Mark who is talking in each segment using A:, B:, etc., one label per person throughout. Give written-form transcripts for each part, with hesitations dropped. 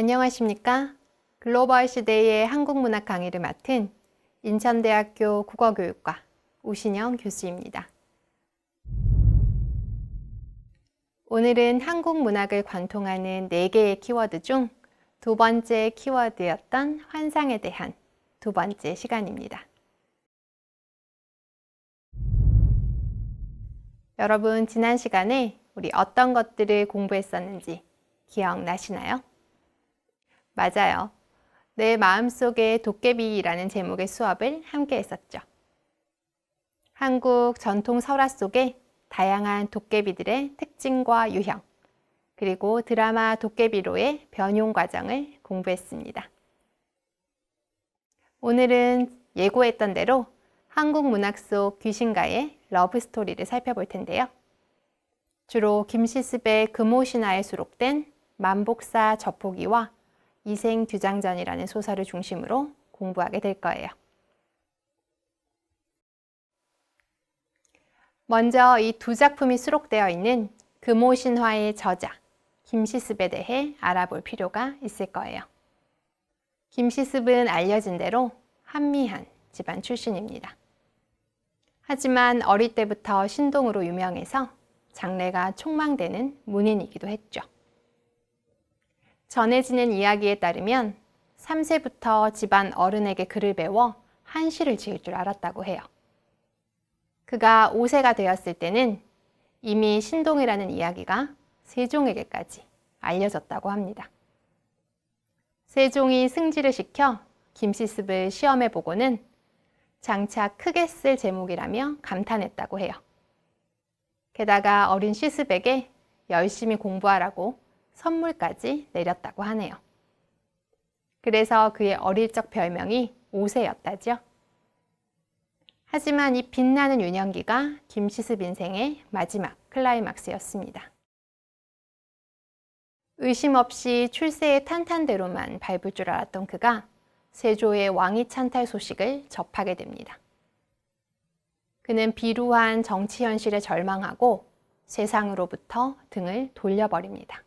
A: 안녕하십니까? 글로벌 시대의 한국문학 강의를 맡은 인천대학교 국어교육과 우신영 교수입니다. 오늘은 한국문학을 관통하는 4개의 키워드 중 두 번째 키워드였던 환상에 대한 두 번째 시간입니다. 여러분, 지난 시간에 우리 어떤 것들을 공부했었는지 기억나시나요? 맞아요. 내 마음속의 도깨비라는 제목의 수업을 함께 했었죠. 한국 전통 설화 속에 다양한 도깨비들의 특징과 유형, 그리고 드라마 도깨비로의 변용 과정을 공부했습니다. 오늘은 예고했던 대로 한국 문학 속 귀신과의 러브스토리를 살펴볼 텐데요. 주로 김시습의 금오신화에 수록된 만복사 저포기와 이생규장전이라는 소설을 중심으로 공부하게 될 거예요. 먼저 이 두 작품이 수록되어 있는 금오신화의 저자 김시습에 대해 알아볼 필요가 있을 거예요. 김시습은 알려진 대로 한미한 집안 출신입니다. 하지만 어릴 때부터 신동으로 유명해서 장래가 촉망되는 문인이기도 했죠. 전해지는 이야기에 따르면 3세부터 집안 어른에게 글을 배워 한시를 지을 줄 알았다고 해요. 그가 5세가 되었을 때는 이미 신동이라는 이야기가 세종에게까지 알려졌다고 합니다. 세종이 승지를 시켜 김시습을 시험해 보고는 장차 크게 쓸 제목이라며 감탄했다고 해요. 게다가 어린 시습에게 열심히 공부하라고 선물까지 내렸다고 하네요. 그래서 그의 어릴 적 별명이 5세였다죠. 하지만 이 빛나는 유년기가 김시습 인생의 마지막 클라이막스였습니다. 의심 없이 출세의 탄탄대로만 밟을 줄 알았던 그가 세조의 왕위 찬탈 소식을 접하게 됩니다. 그는 비루한 정치 현실에 절망하고 세상으로부터 등을 돌려버립니다.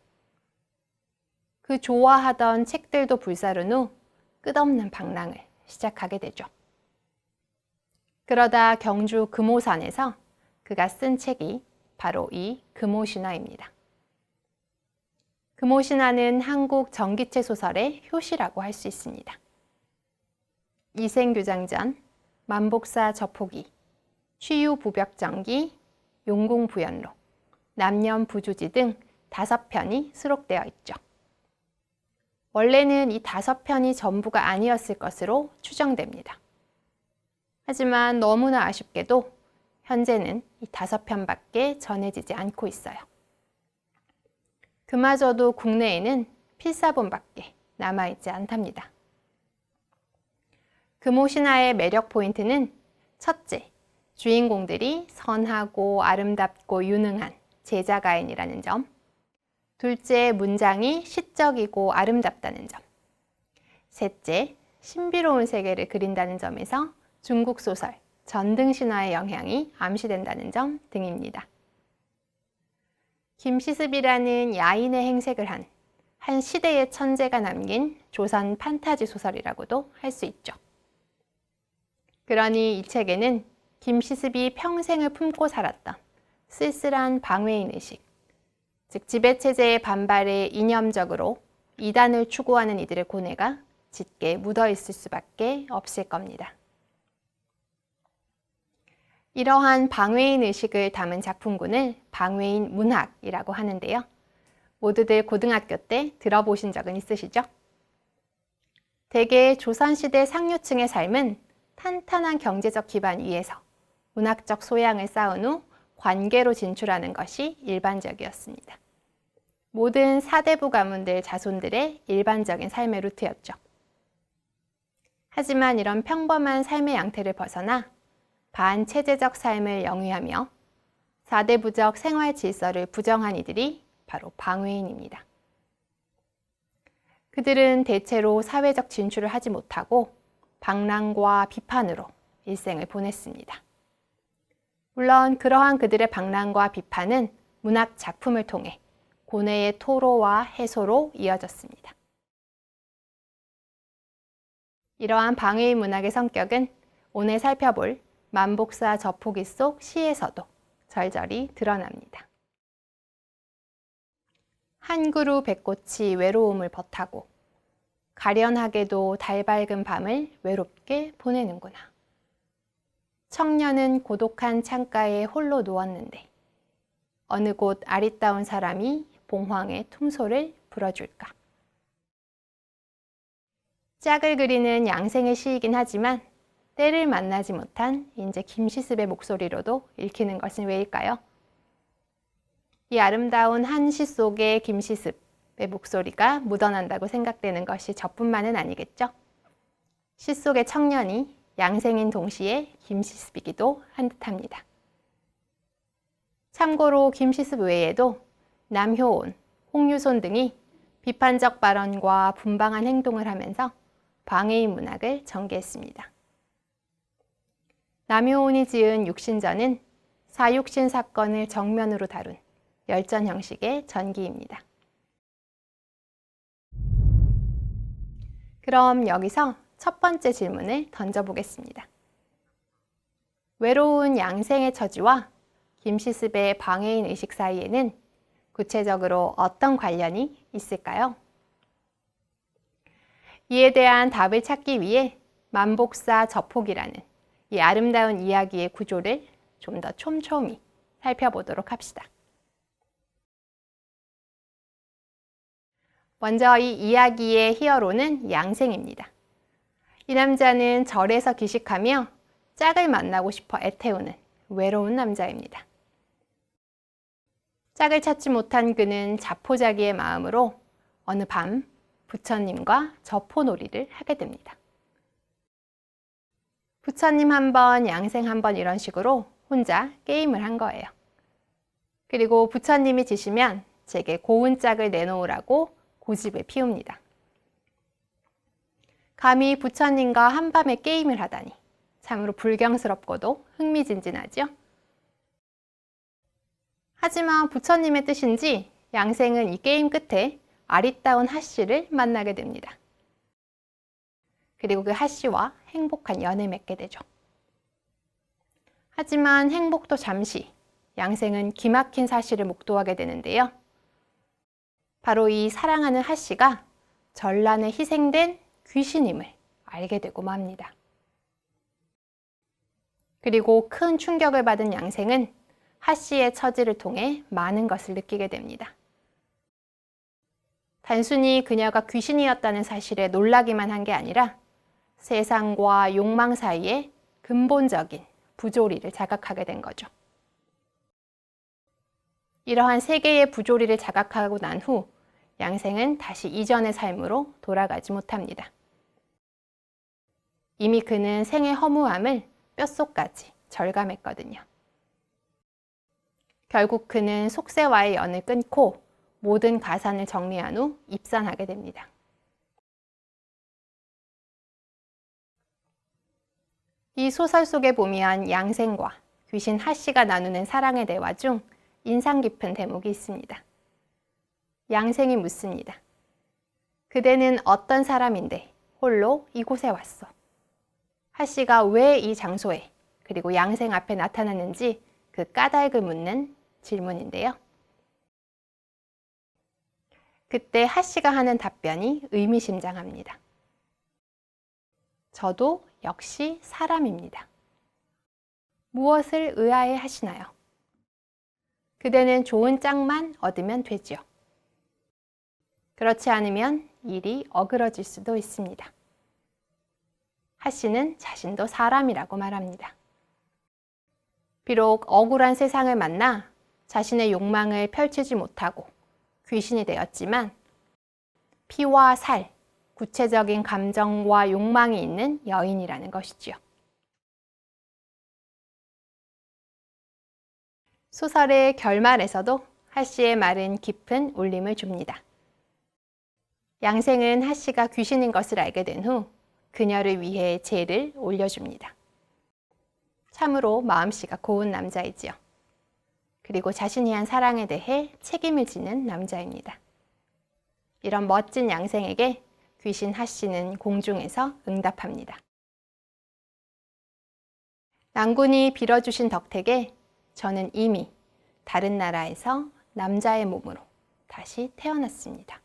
A: 그 좋아하던 책들도 불사른 후 끝없는 방랑을 시작하게 되죠. 그러다 경주 금오산에서 그가 쓴 책이 바로 이 금오신화입니다. 금오신화는 한국 전기체 소설의 효시라고 할 수 있습니다. 이생규장전, 만복사 저포기, 취유부벽전기, 용궁부연록, 남념부주지 등 5편이 수록되어 있죠. 원래는 이 5편이 전부가 아니었을 것으로 추정됩니다. 하지만 너무나 아쉽게도 현재는 이 5편밖에 전해지지 않고 있어요. 그마저도 국내에는 필사본밖에 남아있지 않답니다. 금오신화의 매력 포인트는 첫째, 주인공들이 선하고 아름답고 유능한 제자가인이라는 점. 둘째, 문장이 시적이고 아름답다는 점. 셋째, 신비로운 세계를 그린다는 점에서 중국 소설, 전등신화의 영향이 암시된다는 점 등입니다. 김시습이라는 야인의 행색을 한 시대의 천재가 남긴 조선 판타지 소설이라고도 할 수 있죠. 그러니 이 책에는 김시습이 평생을 품고 살았던 쓸쓸한 방외인 의식, 즉 지배체제의 반발에 이념적으로 이단을 추구하는 이들의 고뇌가 짙게 묻어있을 수밖에 없을 겁니다. 이러한 방외인 의식을 담은 작품군을 방외인 문학이라고 하는데요. 모두들 고등학교 때 들어보신 적은 있으시죠? 대개 조선시대 상류층의 삶은 탄탄한 경제적 기반 위에서 문학적 소양을 쌓은 후 관계로 진출하는 것이 일반적이었습니다. 모든 사대부 가문들 자손들의 일반적인 삶의 루트였죠. 하지만 이런 평범한 삶의 양태를 벗어나 반체제적 삶을 영위하며 사대부적 생활 질서를 부정한 이들이 바로 방외인입니다. 그들은 대체로 사회적 진출을 하지 못하고 방랑과 비판으로 일생을 보냈습니다. 물론 그러한 그들의 방랑과 비판은 문학 작품을 통해 고뇌의 토로와 해소로 이어졌습니다. 이러한 방해의 문학의 성격은 오늘 살펴볼 만복사 저포기 속 시에서도 절절히 드러납니다. 한 그루 백꽃이 외로움을 벗하고 가련하게도 달 밝은 밤을 외롭게 보내는구나. 청년은 고독한 창가에 홀로 누웠는데 어느 곳 아리따운 사람이 봉황의 퉁소를 불어줄까. 짝을 그리는 양생의 시이긴 하지만 때를 만나지 못한 인제 김시습의 목소리로도 읽히는 것은 왜일까요? 이 아름다운 한 시 속에 김시습의 목소리가 묻어난다고 생각되는 것이 저뿐만은 아니겠죠? 시 속의 청년이 양생인 동시에 김시습이기도 한 듯합니다. 참고로 김시습 외에도 남효온, 홍유손 등이 비판적 발언과 분방한 행동을 하면서 방해의 문학을 전개했습니다. 남효온이 지은 육신전은 사육신 사건을 정면으로 다룬 열전 형식의 전기입니다. 그럼 여기서 첫 번째 질문을 던져보겠습니다. 외로운 양생의 처지와 김시습의 방해인 의식 사이에는 구체적으로 어떤 관련이 있을까요? 이에 대한 답을 찾기 위해 만복사 저폭이라는 이 아름다운 이야기의 구조를 좀 더 촘촘히 살펴보도록 합시다. 먼저 이 이야기의 히어로는 양생입니다. 이 남자는 절에서 기식하며 짝을 만나고 싶어 애태우는 외로운 남자입니다. 짝을 찾지 못한 그는 자포자기의 마음으로 어느 밤 부처님과 저포놀이를 하게 됩니다. 부처님 한 번, 양생 한 번 이런 식으로 혼자 게임을 한 거예요. 그리고 부처님이 지시면 제게 고운 짝을 내놓으라고 고집을 피웁니다. 감히 부처님과 한밤에 게임을 하다니 참으로 불경스럽고도 흥미진진하죠? 하지만 부처님의 뜻인지 양생은 이 게임 끝에 아리따운 하씨를 만나게 됩니다. 그리고 그 하씨와 행복한 연을 맺게 되죠. 하지만 행복도 잠시, 양생은 기막힌 사실을 목도하게 되는데요. 바로 이 사랑하는 하씨가 전란에 희생된 귀신임을 알게 되고 맙니다. 그리고 큰 충격을 받은 양생은 하씨의 처지를 통해 많은 것을 느끼게 됩니다. 단순히 그녀가 귀신이었다는 사실에 놀라기만 한 게 아니라 세상과 욕망 사이에 근본적인 부조리를 자각하게 된 거죠. 이러한 세계의 부조리를 자각하고 난 후 양생은 다시 이전의 삶으로 돌아가지 못합니다. 이미 그는 생의 허무함을 뼛속까지 절감했거든요. 결국 그는 속세와의 연을 끊고 모든 가산을 정리한 후 입산하게 됩니다. 이 소설 속에 보면 양생과 귀신 하씨가 나누는 사랑의 대화 중 인상 깊은 대목이 있습니다. 양생이 묻습니다. 그대는 어떤 사람인데 홀로 이곳에 왔어? 하씨가 왜 이 장소에 그리고 양생 앞에 나타났는지 그 까닭을 묻는 질문인데요. 그때 하씨가 하는 답변이 의미심장합니다. 저도 역시 사람입니다. 무엇을 의아해 하시나요? 그대는 좋은 짝만 얻으면 되지요. 그렇지 않으면 일이 어그러질 수도 있습니다. 하씨는 자신도 사람이라고 말합니다. 비록 억울한 세상을 만나 자신의 욕망을 펼치지 못하고 귀신이 되었지만 피와 살, 구체적인 감정과 욕망이 있는 여인이라는 것이지요. 소설의 결말에서도 하씨의 말은 깊은 울림을 줍니다. 양생은 하씨가 귀신인 것을 알게 된 후 그녀를 위해 제를 올려줍니다. 참으로 마음씨가 고운 남자이지요. 그리고 자신이 한 사랑에 대해 책임을 지는 남자입니다. 이런 멋진 양생에게 귀신 하씨는 공중에서 응답합니다. 낭군이 빌어주신 덕택에 저는 이미 다른 나라에서 남자의 몸으로 다시 태어났습니다.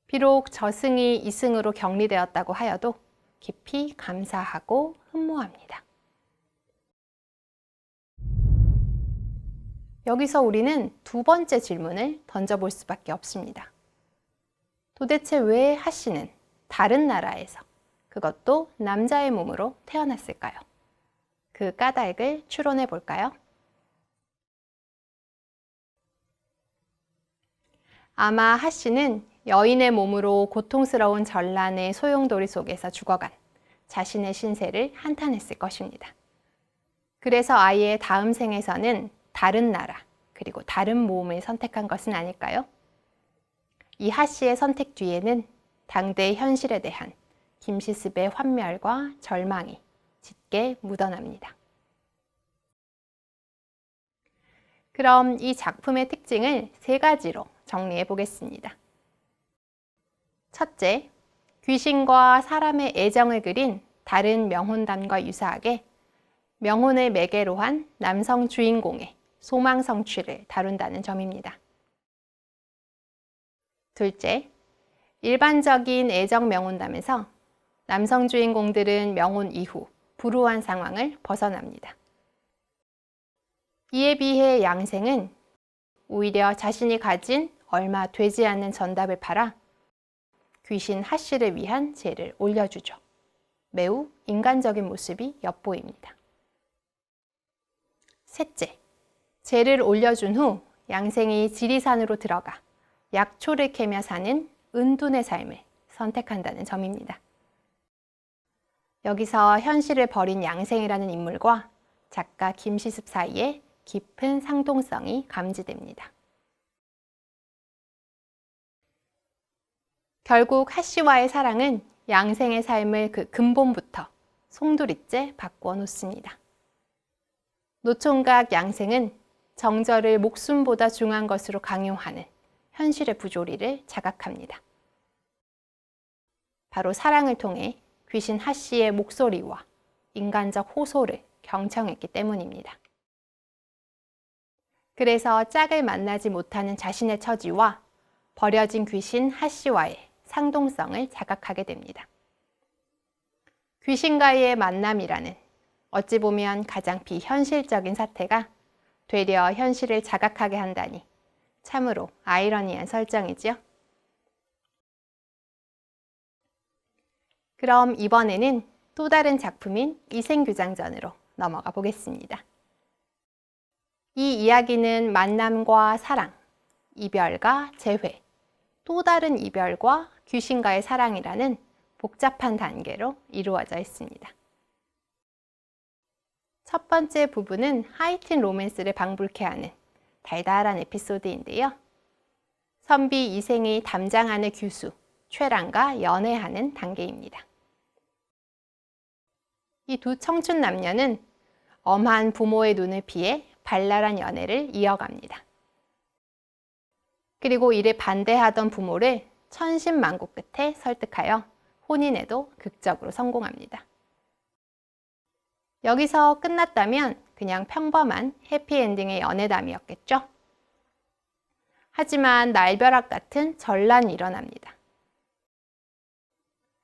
A: 비록 저승이 이승으로 격리되었다고 하여도 깊이 감사하고 흠모합니다. 여기서 우리는 두 번째 질문을 던져볼 수밖에 없습니다. 도대체 왜 하씨는 다른 나라에서, 그것도 남자의 몸으로 태어났을까요? 그 까닭을 추론해 볼까요? 아마 하씨는 여인의 몸으로 고통스러운 전란의 소용돌이 속에서 죽어간 자신의 신세를 한탄했을 것입니다. 그래서 아예 다음 생에서는 다른 나라, 그리고 다른 몸을 선택한 것은 아닐까요? 이 하씨의 선택 뒤에는 당대의 현실에 대한 김시습의 환멸과 절망이 짙게 묻어납니다. 그럼 이 작품의 특징을 세 가지로 정리해 보겠습니다. 첫째, 귀신과 사람의 애정을 그린 다른 명혼담과 유사하게 명혼을 매개로 한 남성 주인공의 소망 성취를 다룬다는 점입니다. 둘째, 일반적인 애정 명혼담에서 남성 주인공들은 명혼 이후 불우한 상황을 벗어납니다. 이에 비해 양생은 오히려 자신이 가진 얼마 되지 않는 전답을 팔아 귀신 하씨를 위한 제를 올려주죠. 매우 인간적인 모습이 엿보입니다. 셋째, 제를 올려준 후 양생이 지리산으로 들어가 약초를 캐며 사는 은둔의 삶을 선택한다는 점입니다. 여기서 현실을 버린 양생이라는 인물과 작가 김시습 사이에 깊은 상동성이 감지됩니다. 결국 하씨와의 사랑은 양생의 삶을 그 근본부터 송두리째 바꾸어 놓습니다. 노총각 양생은 정절을 목숨보다 중요한 것으로 강요하는 현실의 부조리를 자각합니다. 바로 사랑을 통해 귀신 하씨의 목소리와 인간적 호소를 경청했기 때문입니다. 그래서 짝을 만나지 못하는 자신의 처지와 버려진 귀신 하씨와의 상동성을 자각하게 됩니다. 귀신과의 만남이라는 어찌 보면 가장 비현실적인 사태가 되려 현실을 자각하게 한다니 참으로 아이러니한 설정이지요. 그럼 이번에는 또 다른 작품인 이생규장전으로 넘어가 보겠습니다. 이 이야기는 만남과 사랑, 이별과 재회, 또 다른 이별과 귀신과의 사랑이라는 복잡한 단계로 이루어져 있습니다. 첫 번째 부분은 하이틴 로맨스를 방불케 하는 달달한 에피소드인데요. 선비 이생이 담장안의 규수, 최랑과 연애하는 단계입니다. 이 두 청춘 남녀는 엄한 부모의 눈을 피해 발랄한 연애를 이어갑니다. 그리고 이를 반대하던 부모를 천신만고 끝에 설득하여 혼인에도 극적으로 성공합니다. 여기서 끝났다면 그냥 평범한 해피엔딩의 연애담이었겠죠? 하지만 날벼락 같은 전란이 일어납니다.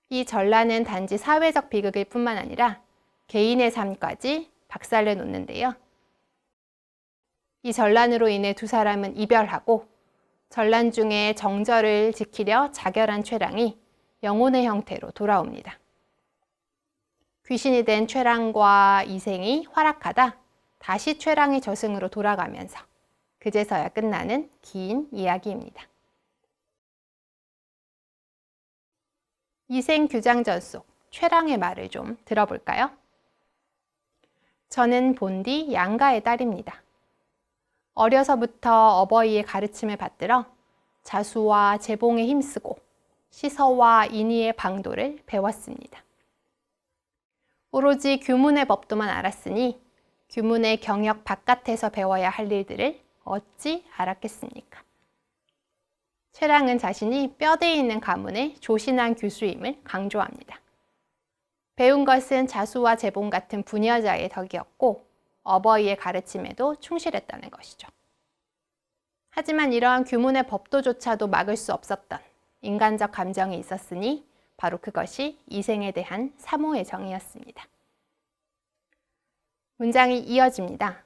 A: 이 전란은 단지 사회적 비극일 뿐만 아니라 개인의 삶까지 박살내 놓는데요. 이 전란으로 인해 두 사람은 이별하고 전란 중에 정절을 지키려 자결한 최랑이 영혼의 형태로 돌아옵니다. 귀신이 된 최랑과 이생이 활약하다 다시 최랑이 저승으로 돌아가면서 그제서야 끝나는 긴 이야기입니다. 이생규장전 속 최랑의 말을 좀 들어볼까요? 저는 본디 양가의 딸입니다. 어려서부터 어버이의 가르침을 받들어 자수와 재봉에 힘쓰고 시서와 인의의 방도를 배웠습니다. 오로지 규문의 법도만 알았으니 규문의 경역 바깥에서 배워야 할 일들을 어찌 알았겠습니까? 최랑은 자신이 뼈대에 있는 가문의 조신한 교수임을 강조합니다. 배운 것은 자수와 재봉 같은 부녀자의 덕이었고 어버이의 가르침에도 충실했다는 것이죠. 하지만 이러한 규문의 법도조차도 막을 수 없었던 인간적 감정이 있었으니 바로 그것이 이생에 대한 사모의 정이었습니다. 문장이 이어집니다.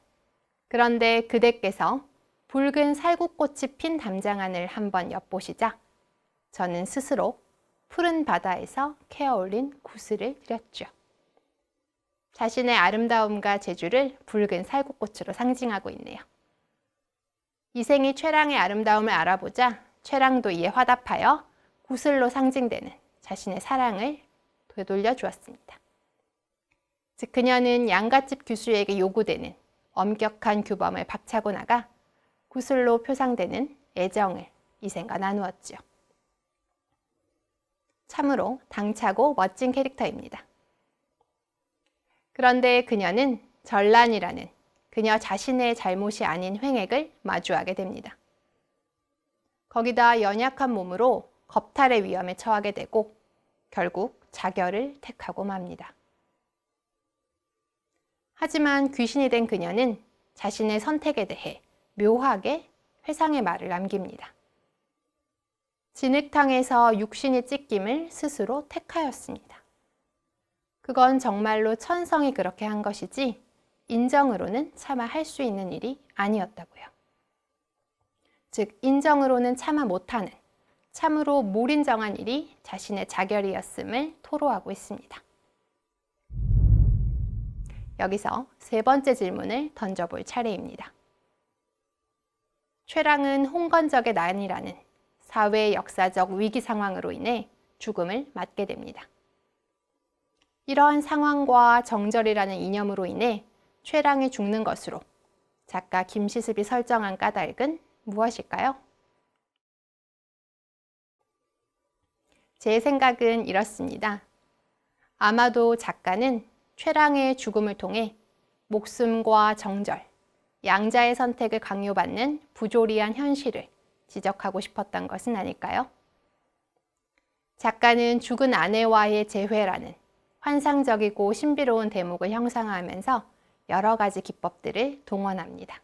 A: 그런데 그대께서 붉은 살구꽃이 핀 담장안을 한번 엿보시자 저는 스스로 푸른 바다에서 캐어올린 구슬을 드렸죠. 자신의 아름다움과 재주를 붉은 살구꽃으로 상징하고 있네요. 이생이 최랑의 아름다움을 알아보자 최랑도 이에 화답하여 구슬로 상징되는 자신의 사랑을 되돌려 주었습니다. 즉 그녀는 양갓집 교수에게 요구되는 엄격한 규범을 박차고 나가 구슬로 표상되는 애정을 이생과 나누었죠. 참으로 당차고 멋진 캐릭터입니다. 그런데 그녀는 전란이라는 그녀 자신의 잘못이 아닌 횡액을 마주하게 됩니다. 거기다 연약한 몸으로 겁탈의 위험에 처하게 되고 결국 자결을 택하고 맙니다. 하지만 귀신이 된 그녀는 자신의 선택에 대해 묘하게 회상의 말을 남깁니다. 진흙탕에서 육신이 찢김을 스스로 택하였습니다. 그건 정말로 천성이 그렇게 한 것이지 인정으로는 차마 할 수 있는 일이 아니었다고요. 즉 인정으로는 차마 못하는 참으로 몰인정한 일이 자신의 자결이었음을 토로하고 있습니다. 여기서 세 번째 질문을 던져볼 차례입니다. 최랑은 홍건적의 난이라는 사회 역사적 위기 상황으로 인해 죽음을 맞게 됩니다. 이러한 상황과 정절이라는 이념으로 인해 최랑이 죽는 것으로 작가 김시습이 설정한 까닭은 무엇일까요? 제 생각은 이렇습니다. 아마도 작가는 최랑의 죽음을 통해 목숨과 정절, 양자의 선택을 강요받는 부조리한 현실을 지적하고 싶었던 것은 아닐까요? 작가는 죽은 아내와의 재회라는 환상적이고 신비로운 대목을 형상화하면서 여러 가지 기법들을 동원합니다.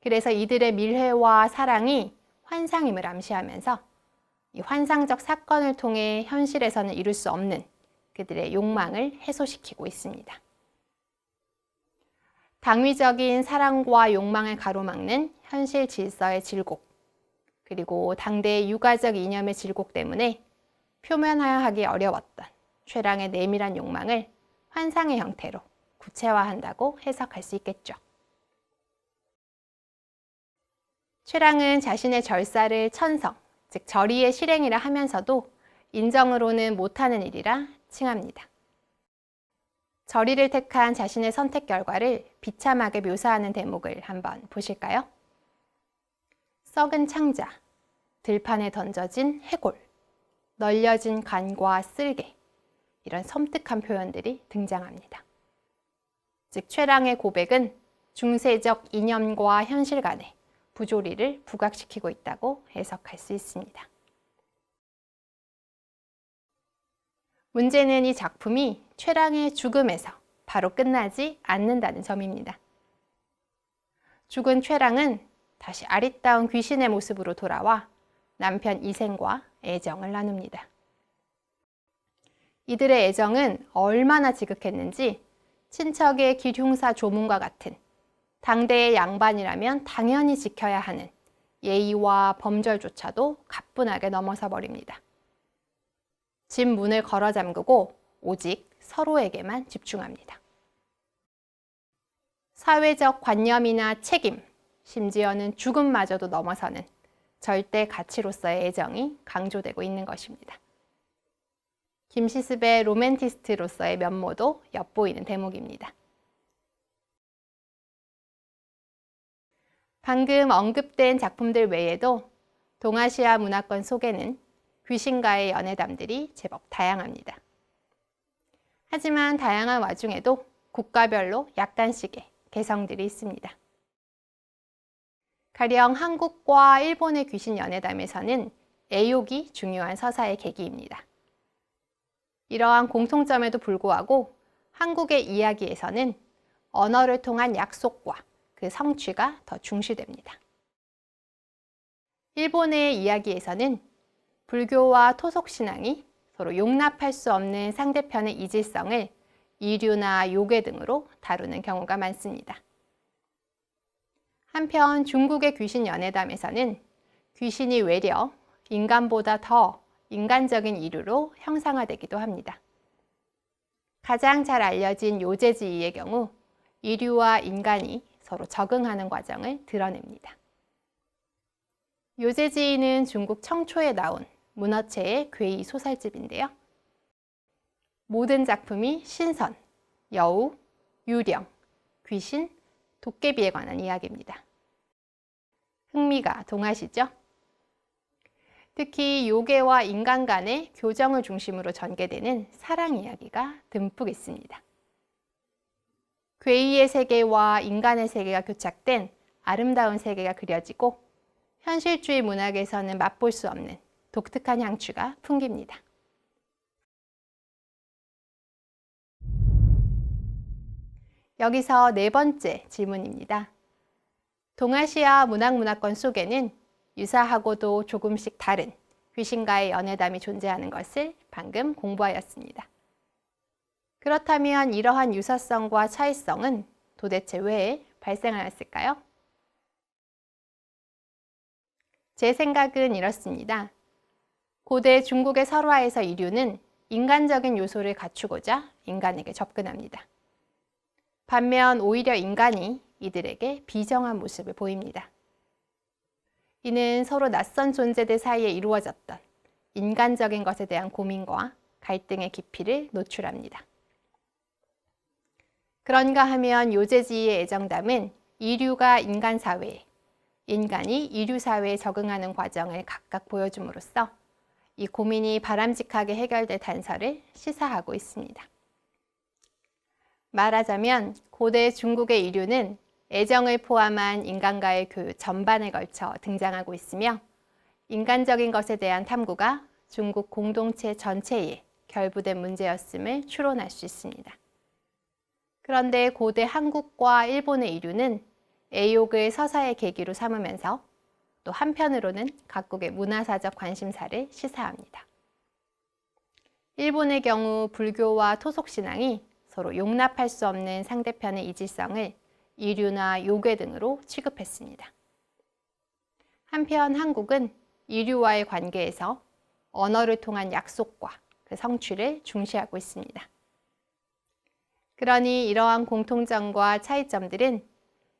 A: 그래서 이들의 밀회와 사랑이 환상임을 암시하면서 이 환상적 사건을 통해 현실에서는 이룰 수 없는 그들의 욕망을 해소시키고 있습니다. 당위적인 사랑과 욕망을 가로막는 현실 질서의 질곡, 그리고 당대의 유가적 이념의 질곡 때문에 표면화하기 어려웠던 최랑의 내밀한 욕망을 환상의 형태로 구체화한다고 해석할 수 있겠죠. 최랑은 자신의 절사를 천성, 즉 절의의 실행이라 하면서도 인정으로는 못하는 일이라 칭합니다. 절의를 택한 자신의 선택 결과를 비참하게 묘사하는 대목을 한번 보실까요? 썩은 창자, 들판에 던져진 해골, 널려진 간과 쓸개, 이런 섬뜩한 표현들이 등장합니다. 즉 최랑의 고백은 중세적 이념과 현실 간의 부조리를 부각시키고 있다고 해석할 수 있습니다. 문제는 이 작품이 최랑의 죽음에서 바로 끝나지 않는다는 점입니다. 죽은 최랑은 다시 아리따운 귀신의 모습으로 돌아와 남편 이생과 애정을 나눕니다. 이들의 애정은 얼마나 지극했는지 친척의 길흉사 조문과 같은 당대의 양반이라면 당연히 지켜야 하는 예의와 범절조차도 가뿐하게 넘어서 버립니다. 집 문을 걸어 잠그고 오직 서로에게만 집중합니다. 사회적 관념이나 책임, 심지어는 죽음마저도 넘어서는 절대 가치로서의 애정이 강조되고 있는 것입니다. 김시습의 로맨티스트로서의 면모도 엿보이는 대목입니다. 방금 언급된 작품들 외에도 동아시아 문화권 속에는 귀신과의 연애담들이 제법 다양합니다. 하지만 다양한 와중에도 국가별로 약간씩의 개성들이 있습니다. 가령 한국과 일본의 귀신 연애담에서는 애욕이 중요한 서사의 계기입니다. 이러한 공통점에도 불구하고 한국의 이야기에서는 언어를 통한 약속과 그 성취가 더 중시됩니다. 일본의 이야기에서는 불교와 토속신앙이 서로 용납할 수 없는 상대편의 이질성을 이류나 요괴 등으로 다루는 경우가 많습니다. 한편 중국의 귀신 연애담에서는 귀신이 외려 인간보다 더 인간적인 이류로 형상화되기도 합니다. 가장 잘 알려진 요제지이의 경우 이류와 인간이 서로 적응하는 과정을 드러냅니다. 요제지이는 중국 청초에 나온 문어체의 괴이 소설집인데요. 모든 작품이 신선, 여우, 유령, 귀신, 도깨비에 관한 이야기입니다. 흥미가 동하시죠? 특히 요괴와 인간 간의 교정을 중심으로 전개되는 사랑 이야기가 듬뿍 있습니다. 괴이의 세계와 인간의 세계가 교착된 아름다운 세계가 그려지고 현실주의 문학에서는 맛볼 수 없는 독특한 향취가 풍깁니다. 여기서 네 번째 질문입니다. 동아시아 문학문화권 속에는 유사하고도 조금씩 다른 귀신과의 연애담이 존재하는 것을 방금 공부하였습니다. 그렇다면 이러한 유사성과 차이성은 도대체 왜 발생하였을까요? 제 생각은 이렇습니다. 고대 중국의 설화에서 이류는 인간적인 요소를 갖추고자 인간에게 접근합니다. 반면 오히려 인간이 이들에게 비정한 모습을 보입니다. 이는 서로 낯선 존재들 사이에 이루어졌던 인간적인 것에 대한 고민과 갈등의 깊이를 노출합니다. 그런가 하면 요제지의 애정담은 이류가 인간 사회에, 인간이 이류 사회에 적응하는 과정을 각각 보여줌으로써 이 고민이 바람직하게 해결될 단서를 시사하고 있습니다. 말하자면 고대 중국의 이류는 애정을 포함한 인간과의 교류 전반에 걸쳐 등장하고 있으며 인간적인 것에 대한 탐구가 중국 공동체 전체에 결부된 문제였음을 추론할 수 있습니다. 그런데 고대 한국과 일본의 이류는 애욕을 서사의 계기로 삼으면서 또 한편으로는 각국의 문화사적 관심사를 시사합니다. 일본의 경우 불교와 토속신앙이 서로 용납할 수 없는 상대편의 이질성을 이류나 요괴 등으로 취급했습니다. 한편 한국은 이류와의 관계에서 언어를 통한 약속과 그 성취를 중시하고 있습니다. 그러니 이러한 공통점과 차이점들은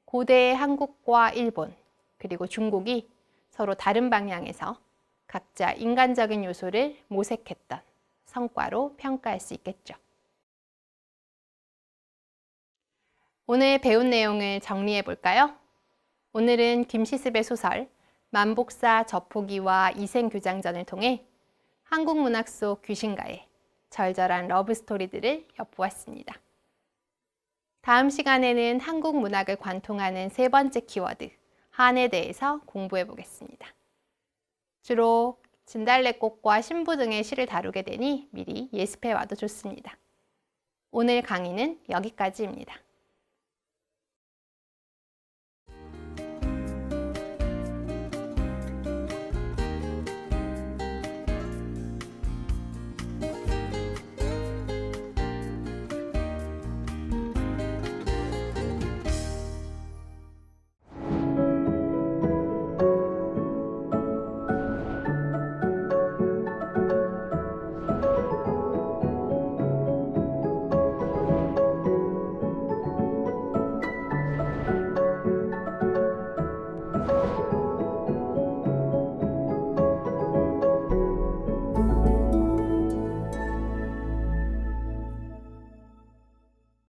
A: 고대의 한국과 일본, 그리고 중국이 서로 다른 방향에서 각자 인간적인 요소를 모색했던 성과로 평가할 수 있겠죠. 오늘 배운 내용을 정리해 볼까요? 오늘은 김시습의 소설 만복사 저포기와 이생교장전을 통해 한국 문학 속 귀신과의 절절한 러브 스토리들을 엿보았습니다. 다음 시간에는 한국 문학을 관통하는 세 번째 키워드, 한에 대해서 공부해 보겠습니다. 주로 진달래꽃과 신부 등의 시를 다루게 되니 미리 예습해 와도 좋습니다. 오늘 강의는 여기까지입니다.